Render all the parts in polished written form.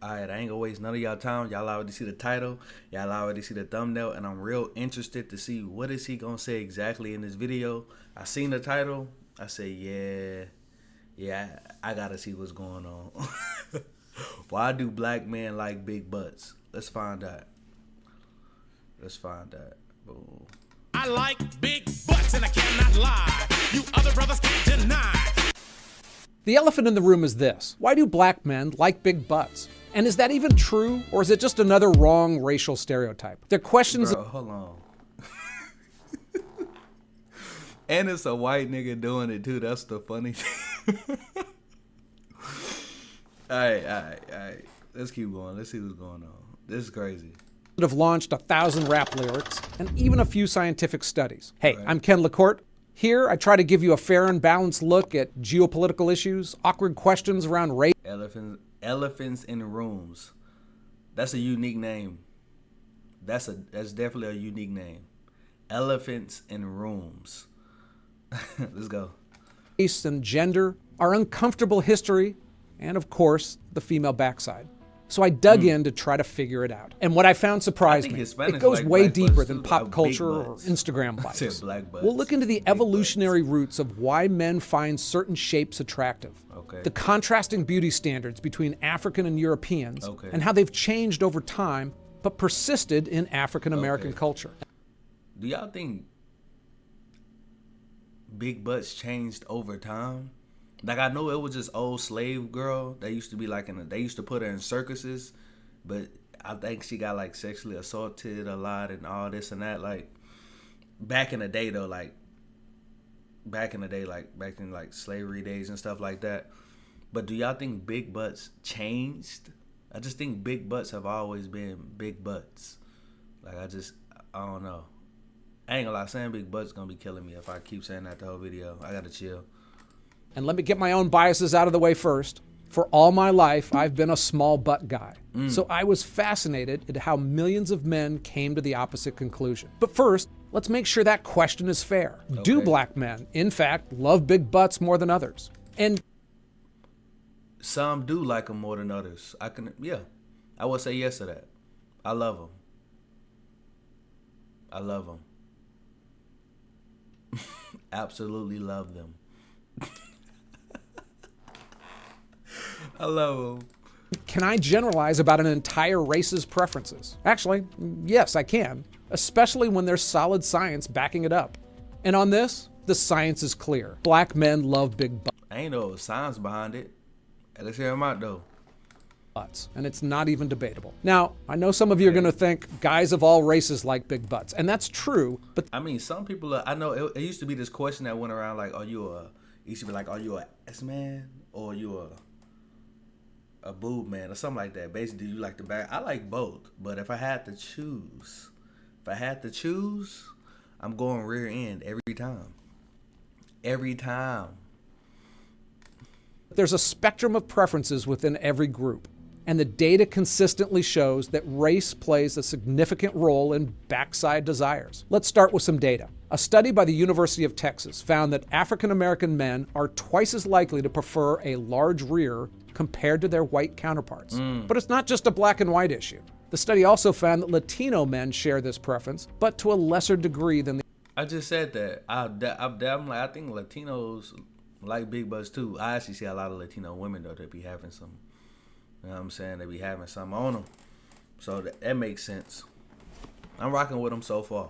Alright, I ain't gonna waste none of y'all time. Y'all already see the title. Y'all already see the thumbnail. And I'm real interested to see what is he gonna say exactly in this video. I seen the title. I say, yeah, I gotta see what's going on. Why do black men like big butts? Let's find out. Let's find out. Boom. I like big butts and I cannot lie. You other brothers can't deny. The elephant in the room is this. Why do black men like big butts? And is that even true, or is it just another wrong racial stereotype? They're questions. Bro, hold on. And it's a white nigga doing it too. That's the funny thing. Alright. Let's keep going. Let's see what's going on. This is crazy. Have launched 1,000 rap lyrics and even a few scientific studies. Hey, Right. I'm Ken LaCourte. Here, I try to give you a fair and balanced look at geopolitical issues, awkward questions around race. Elephants in rooms. That's a unique name. That's definitely a unique name. Elephants in rooms. Let's go. Race and gender, our uncomfortable history, and of course, the female backside. So I dug in to try to figure it out. And what I found surprised me. Hispanics It goes like way black deeper butts than too, pop big culture or butts. Instagram I said likes. black butts. We'll look into the Big evolutionary butts. roots of why men find certain shapes attractive. Okay. The contrasting beauty standards between African and Europeans, Okay. and how they've changed over time, but persisted in African American Okay. culture. Do y'all think big butts changed over time? Like, I know it was just old slave girl that used to be like they used to put her in circuses, but I think she got like sexually assaulted a lot and all this and that. Like back in the day though, like back in like slavery days and stuff like that. But do y'all think big butts changed? I just think big butts have always been big butts. Like I don't know. I ain't gonna lie, saying big butts gonna be killing me if I keep saying that the whole video. I gotta chill. And let me get my own biases out of the way first. For all my life, I've been a small butt guy. So I was fascinated at how millions of men came to the opposite conclusion. But first, let's make sure that question is fair. Do Okay. black men, in fact, love big butts more than others? And Some do like them more than others. I would say yes to that. I love them. I love them. Absolutely love them. I love them. can I generalize about an entire race's preferences? Actually, yes, I can, especially when there's solid science backing it up. And on this, the science is clear. Black men love big I ain't know science behind it. Let's hear them out though. butts, and it's not even debatable. Now, I know some of you are going to think guys of all races like big butts, and that's true, but I mean, some people. I know it used to be this question that went around like, "Are you a?" It used to be like, "Are you a S man or are you a boob man or something like that?" Basically, do you like the back? I like both, but if I had to choose, I'm going rear end every time. Every time. there's a spectrum of preferences within every group, and the data consistently shows that race plays a significant role in backside desires. Let's start with some data. A study by the University of Texas found that African American men are twice as likely to prefer a large rear compared to their white counterparts. But it's not just a black and white issue. The study also found that Latino men share this preference, but to a lesser degree than the I just said that. I'm like, I think Latinos like big butts too. I actually see a lot of Latino women though that be having some. You know what I'm saying? They be having something on them. So that makes sense. I'm rocking with them so far.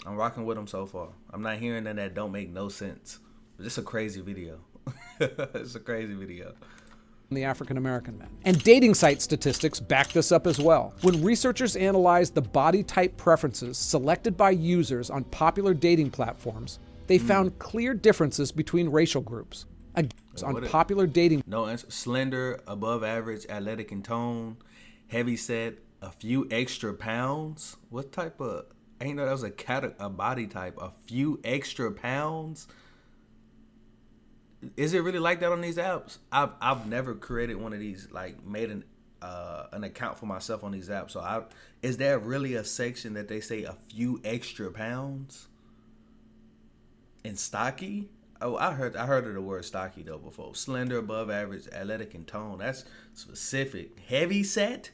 I'm not hearing that don't make no sense. But it's a crazy video. It's a crazy video. African American men. And dating site statistics back this up as well. When researchers analyzed the body type preferences selected by users on popular dating platforms, they found clear differences between racial groups. On popular dating No answer. Slender, above average, athletic in tone, heavy set, a few extra pounds. What type of? I didn't know that was a body type. A few extra pounds. Is it really like that on these apps? I've never created one of these, like made an account for myself on these apps. So is there really a section that they say a few extra pounds? And stocky? Oh, I heard of the word stocky though before. Slender, above average, athletic in tone. That's specific. Heavy set.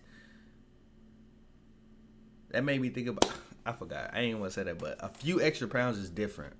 That made me think about. I forgot. I ain't want to say that, but a few extra pounds is different.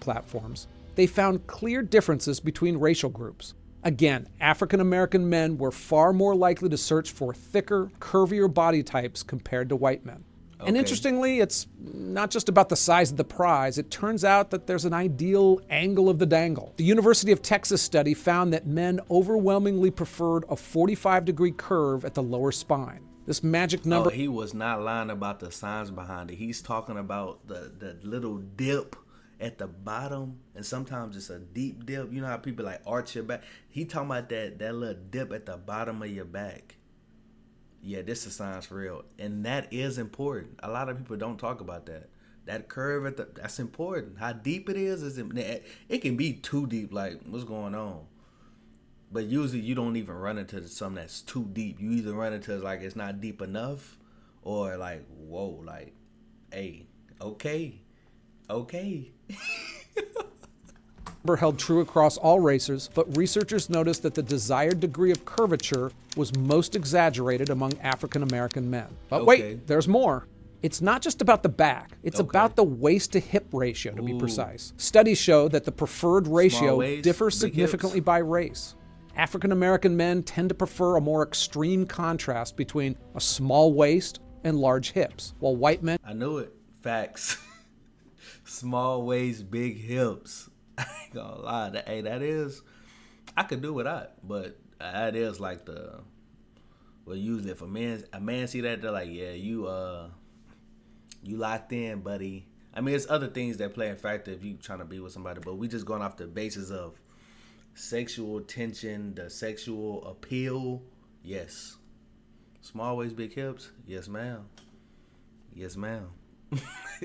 Platforms, they found clear differences between racial groups. Again, African American men were far more likely to search for thicker, curvier body types compared to white men. Okay. And interestingly, it's not just about the size of the prize. It turns out that there's an ideal angle of the dangle. The University of Texas study found that men overwhelmingly preferred a 45-degree curve at the lower spine. This magic number... Oh, he was not lying about the science behind it. He's talking about the little dip at the bottom, and sometimes it's a deep dip. You know how people like arch your back? He talking about that little dip at the bottom of your back. Yeah, this is science for real. And that is important. A lot of people don't talk about that. That curve that's important. How deep it is it can be too deep, like what's going on? But usually you don't even run into something that's too deep. You either run into like it's not deep enough, or like, whoa, like, hey, okay. held true across all races, but researchers noticed that the desired degree of curvature was most exaggerated among African American men. But wait, there's more. It's not just about the back. It's about the waist to hip ratio, to be precise. Studies show that the preferred ratio differs significantly by race. African American men tend to prefer a more extreme contrast between a small waist and large hips, while white men... I knew it. Facts. Small waist, big hips. I ain't gonna lie. That is... I could do without, but that is like the... Well, usually if a man see that, they're like, yeah, you locked in, buddy. I mean, it's other things that play a factor if you trying to be with somebody, but we just going off the basis of sexual tension, the sexual appeal. Yes. Small waist, big hips. Yes, ma'am. Yes, ma'am.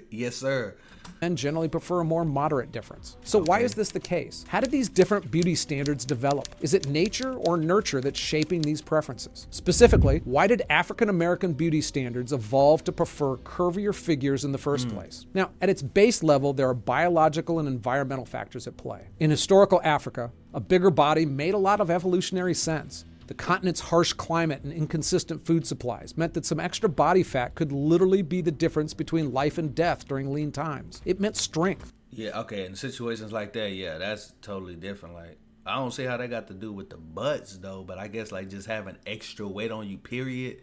Yes, sir. Men generally prefer a more moderate difference. So why is this the case? How did these different beauty standards develop? Is it nature or nurture that's shaping these preferences? Specifically, why did African American beauty standards evolve to prefer curvier figures in the first place? Now, at its base level, there are biological and environmental factors at play. In historical Africa, a bigger body made a lot of evolutionary sense. The continent's harsh climate and inconsistent food supplies meant that some extra body fat could literally be the difference between life and death during lean times. It meant strength. Yeah, okay, in situations like that, yeah, that's totally different. Like, I don't see how that got to do with the butts, though, but I guess, like, just having extra weight on you, period,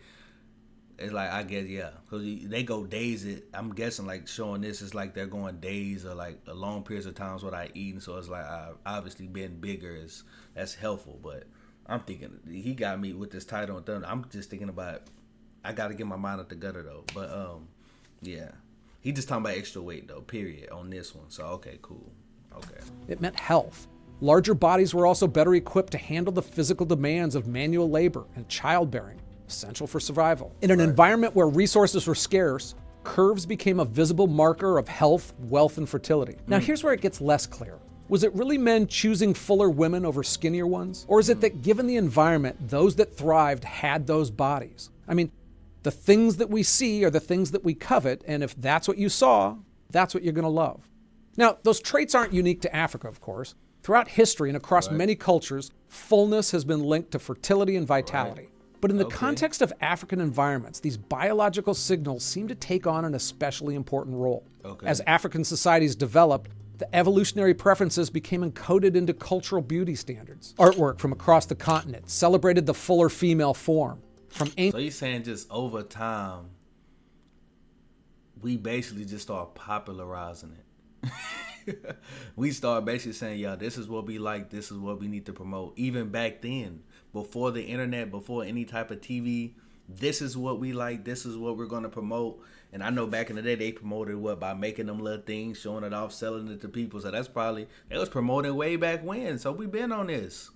it's like, I guess, yeah, because they go days, I'm guessing, like, showing this is like they're going days or, like, a long periods of times what I eat, so it's like, obviously being bigger that's helpful, but... I'm thinking he got me with this title and thunder. I'm just thinking about I got to get my mind out the gutter though. But yeah, he just talking about extra weight though. Period on this one. So okay, cool. Okay. It meant health. Larger bodies were also better equipped to handle the physical demands of manual labor and childbearing, essential for survival. In an environment where resources were scarce, curves became a visible marker of health, wealth, and fertility. Now here's where it gets less clear. Was it really men choosing fuller women over skinnier ones? Or is it that given the environment, those that thrived had those bodies? I mean, the things that we see are the things that we covet, and if that's what you saw, that's what you're going to love. Now, those traits aren't unique to Africa, of course. Throughout history and across many cultures, fullness has been linked to fertility and vitality. But in the context of African environments, these biological signals seem to take on an especially important role. As African societies developed, the evolutionary preferences became encoded into cultural beauty standards. Artwork from across the continent celebrated the fuller female form. So you're saying just over time, we basically just start popularizing it. We start basically saying, yeah, this is what we like, this is what we need to promote. Even back then, before the internet, before any type of TV, this is what we like, this is what we're going to promote. And I know back in the day, they promoted by making them little things, showing it off, selling it to people. So that's probably, they was promoting way back when. So we've been on this.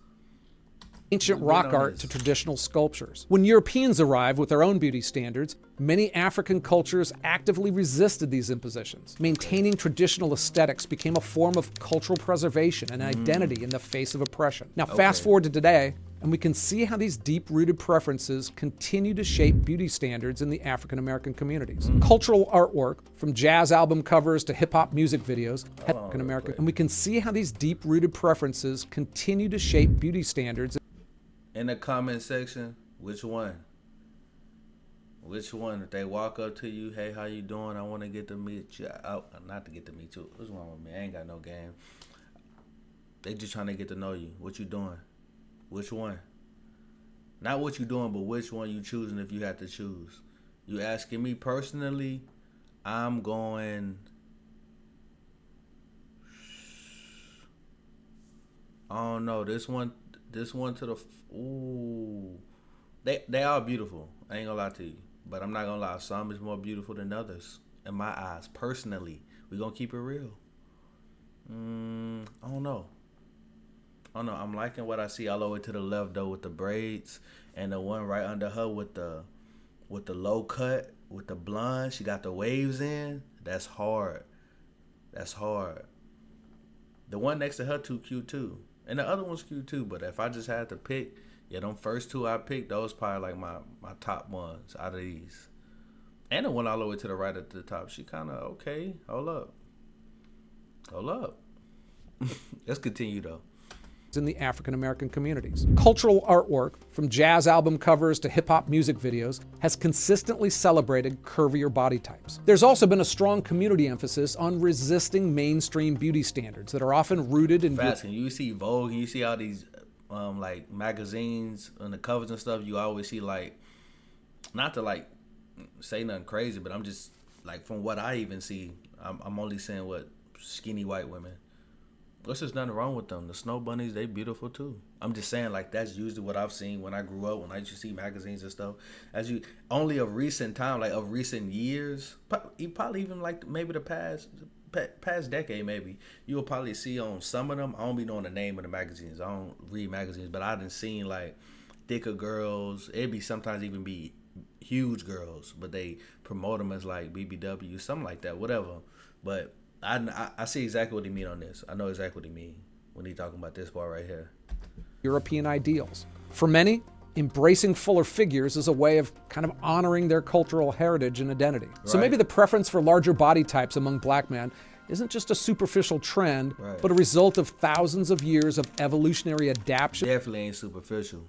Ancient rock art to traditional sculptures. When Europeans arrived with their own beauty standards, many African cultures actively resisted these impositions. Maintaining traditional aesthetics became a form of cultural preservation and identity in the face of oppression. Now, fast forward to today, and we can see how these deep-rooted preferences continue to shape beauty standards in the African American communities. Cultural artwork, from jazz album covers to hip-hop music videos, African American, and we can see how these deep-rooted preferences continue to shape beauty standards. In the comment section, which one? Which one? If they walk up to you, hey, how you doing? I want to get to meet you. Not to get to meet you. What's wrong with me? I ain't got no game. They just trying to get to know you. What you doing? Which one? Not what you doing, but which one you choosing if you had to choose. You asking me personally, I'm going... I don't know. This one to the... Ooh. They are beautiful. I ain't gonna lie to you. But I'm not gonna lie. Some is more beautiful than others. In my eyes. Personally. We gonna keep it real. I don't know. I'm liking what I see all the way to the left though with the braids, and the one right under her with the low cut, with the blonde. She got the waves in. That's hard. That's hard. The one next to her too cute too. And the other one's cute too, but if I just had to pick, yeah, them first two I picked, those probably like my top ones out of these. And the one all the way to the right at the top, she kind of okay. Hold up. Let's continue though. In the African American communities. Cultural artwork, from jazz album covers to hip-hop music videos, has consistently celebrated curvier body types. There's also been a strong community emphasis on resisting mainstream beauty standards that are often rooted in... And you see Vogue, and you see all these like magazines on the covers and stuff, you always see like, not to like say nothing crazy, but I'm just like, from what I even see, I'm only saying what skinny white women. There's just nothing wrong with them. The snow bunnies, they beautiful too. I'm just saying, like, that's usually what I've seen when I grew up, when I used to see magazines and stuff. Only of recent time, like of recent years, probably even like maybe the past decade, maybe you'll probably see on some of them. I don't be knowing the name of the magazines. I don't read magazines, but I done seen like thicker girls. It'd be sometimes even be huge girls, but they promote them as like BBW, something like that, whatever. But I see exactly what he mean on this. I know exactly what he mean when he talking about this part right here. European ideals. For many, embracing fuller figures is a way of kind of honoring their cultural heritage and identity. Right. So maybe the preference for larger body types among black men isn't just a superficial trend, right, but a result of thousands of years of evolutionary adaptation. Definitely ain't superficial.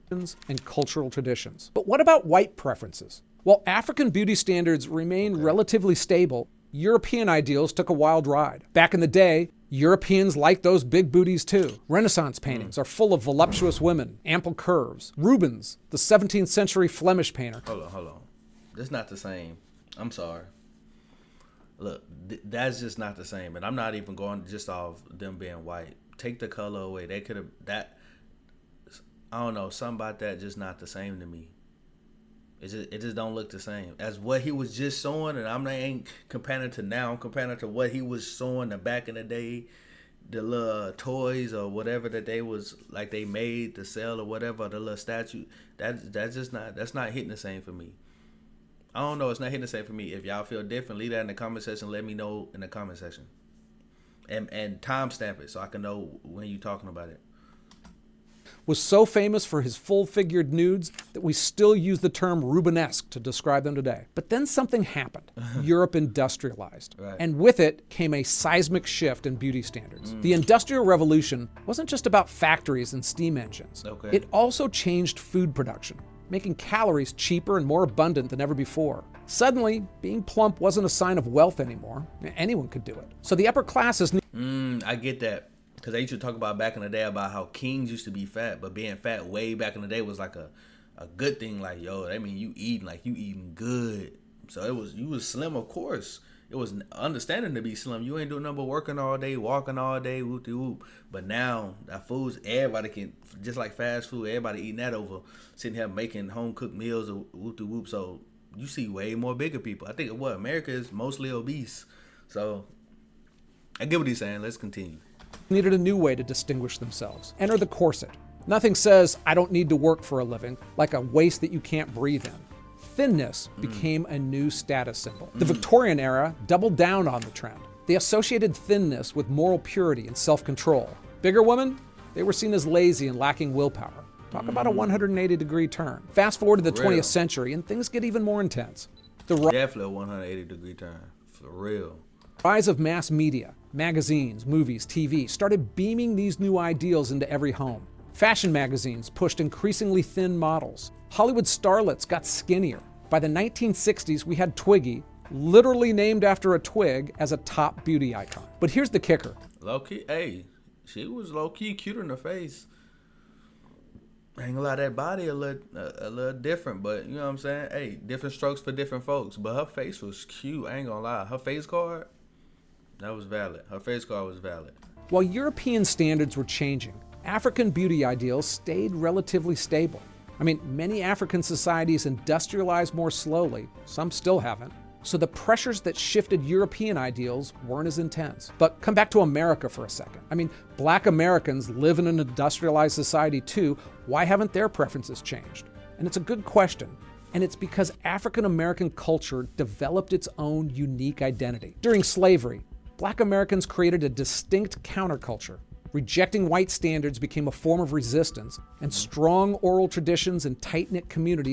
And cultural traditions. But what about white preferences? While African beauty standards remain relatively stable, European ideals took a wild ride. Back in the day, Europeans liked those big booties too. Renaissance paintings are full of voluptuous women, ample curves. Rubens, the 17th century Flemish painter. Hold on. That's not the same. I'm sorry. Look, that's just not the same. And I'm not even going just off them being white. Take the color away. They could have, I don't know, something about that just not the same to me. It just don't look the same as what he was just showing, and ain't comparing it to now. I'm comparing it to what he was showing back in the day, the little toys or whatever that they was like they made to sell or whatever, the little statue. That's not hitting the same for me. I don't know. It's not hitting the same for me. If y'all feel different, leave that in the comment section. Let me know in the comment section, and timestamp it so I can know when you're talking about it. Was so famous for his full-figured nudes that we still use the term Rubenesque to describe them today. But then something happened. Europe industrialized. Right. And with it came a seismic shift in beauty standards. The Industrial Revolution wasn't just about factories and steam engines. Okay. It also changed food production, making calories cheaper and more abundant than ever before. Suddenly, being plump wasn't a sign of wealth anymore. Anyone could do it. So the upper classes... I get that. Because they used to talk about back in the day about how kings used to be fat, but being fat way back in the day was like a good thing. Like, yo, that mean you eating good. So you was slim, of course. It was understanding to be slim. You ain't doing nothing but working all day, walking all day, whoop-de-whoop. But now, that food's, everybody can, just like fast food, everybody eating that over, sitting here making home-cooked meals or whoop-de-whoop. So you see way more bigger people. I think, America is mostly obese. So I get what he's saying. Let's continue. Needed a new way to distinguish themselves. Enter the corset. Nothing says, I don't need to work for a living, like a waist that you can't breathe in. Thinness became a new status symbol. The Victorian era doubled down on the trend. They associated thinness with moral purity and self-control. Bigger woman? They were seen as lazy and lacking willpower. Talk about a 180-degree turn. Fast forward to the 20th century, and things get even more intense. Definitely a 180-degree turn, for real. Rise of mass media, magazines, movies, TV started beaming these new ideals into every home. Fashion magazines pushed increasingly thin models. Hollywood starlets got skinnier. By the 1960s, we had Twiggy, literally named after a twig, as a top beauty icon. But here's the kicker. Low-key, hey, she was low-key cute in the face. Ain't gonna lie, that body a little different, but you know what I'm saying? Hey, different strokes for different folks. But her face was cute, I ain't gonna lie. Her face card, that was valid. Her face card was valid. While European standards were changing, African beauty ideals stayed relatively stable. I mean, many African societies industrialized more slowly, some still haven't, so the pressures that shifted European ideals weren't as intense. But come back to America for a second. I mean, Black Americans live in an industrialized society too. Why haven't their preferences changed? And it's a good question. And it's because African American culture developed its own unique identity. During slavery, Black Americans created a distinct counterculture. Rejecting white standards became a form of resistance, and strong oral traditions and tight-knit communities